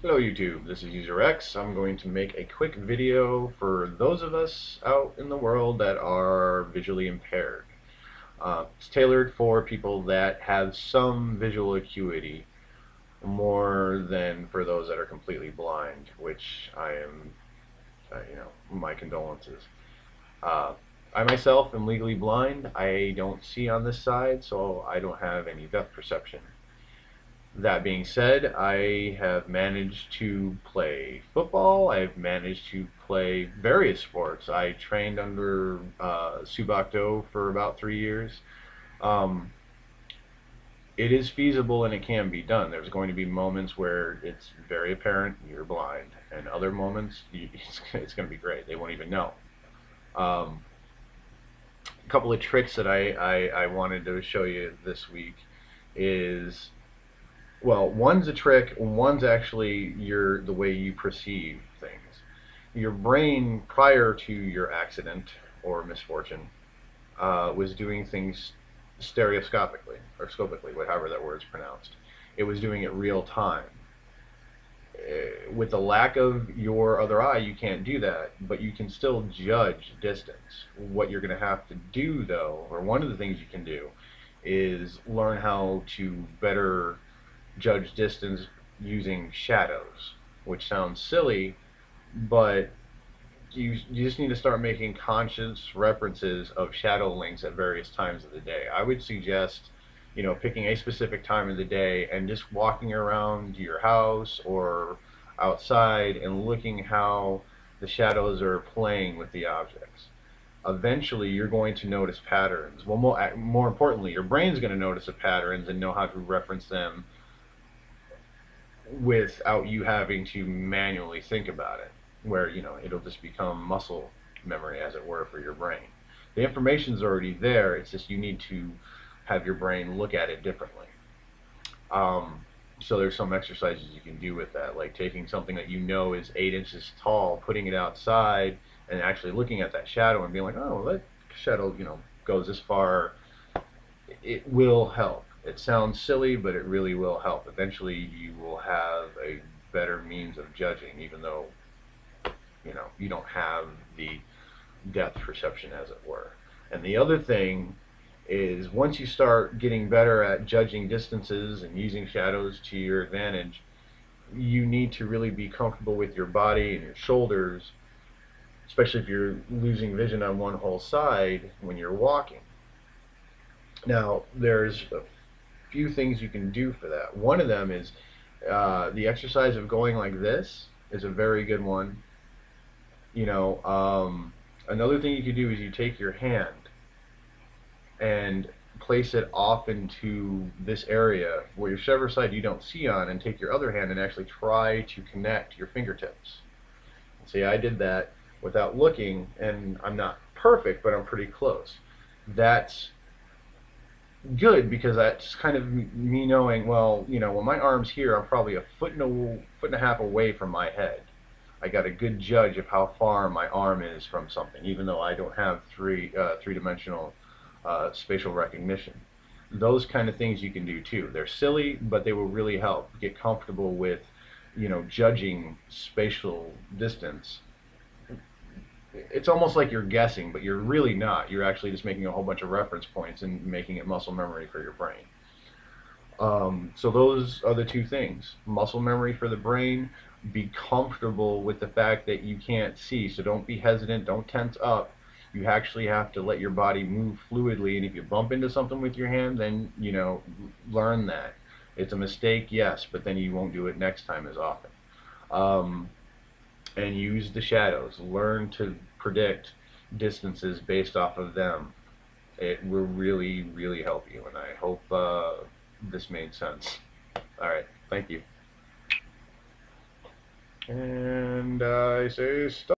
Hello YouTube, this is UserX. I'm going to make a quick video for those of us out in the world that are visually impaired. It's tailored for people that have some visual acuity more than for those that are completely blind, which I am, my condolences. Uh, I myself am legally blind. I don't see on this side, so I don't have any depth perception. That being said, I have managed to play football. I've managed to play various sports. I trained under Subak for about 3 years. Um, it is feasible and it can be done. There's going to be moments where it's very apparent you're blind, and other moments it's going to be great. They won't even know. Um, a couple of tricks that I wanted to show you this week is, well, one's a trick, one's actually the way you perceive things. Your brain prior to your accident or misfortune was doing things stereoscopically or scopically, whatever that word's pronounced. It was doing it real time. With the lack of your other eye, you can't do that, but you can still judge distance. What you're going to have to do, though, or one of the things you can do, is learn how to better judge distance using shadows, which sounds silly, but you just need to start making conscious references of shadow links at various times of the day. I would suggest, picking a specific time of the day and just walking around your house or outside and looking how the shadows are playing with the objects. Eventually, you're going to notice patterns. Well, more importantly, your brain's going to notice the patterns and know how to reference them without you having to manually think about it, where it'll just become muscle memory, as it were, for your brain. The information's already there. It's just you need to have your brain look at it differently. um, so there's some exercises you can do with that, like taking something that is 8 inches tall, putting it outside, and actually looking at that shadow and being like, oh, that shadow goes this far. It will help. It sounds silly, but it really will help. Eventually, you will have a better means of judging, even though you don't have the depth perception, as it were. And the other thing is, once you start getting better at judging distances and using shadows to your advantage, you need to really be comfortable with your body and your shoulders, especially if you're losing vision on one whole side when you're walking. Now, there's a few things you can do for that. One of them is the exercise of going like this is a very good one. You know, um, Another thing you can do is you take your hand and place it off into this area where whichever side you don't see on, and take your other hand and actually try to connect your fingertips. See, I did that without looking, and I'm not perfect, but I'm pretty close. That's good because that's kind of me knowing, well, when my arm's here, I'm probably a foot and a half away from my head. I got a good judge of how far my arm is from something, even though I don't have three-dimensional spatial recognition. Those kind of things you can do too. They're silly, but they will really help. Get comfortable with, judging spatial distance. It's almost like you're guessing, but you're really not. You're actually just making a whole bunch of reference points and making it muscle memory for your brain. So those are the two things: muscle memory for the brain. Be comfortable with the fact that you can't see, so don't be hesitant. Don't tense up. You actually have to let your body move fluidly, and if you bump into something with your hand, then learn that it's a mistake, yes, but then you won't do it next time as often. Um, and use the shadows. Learn to predict distances based off of them. It will really, really help you, and I hope this made sense. All right, thank you. And I say stop.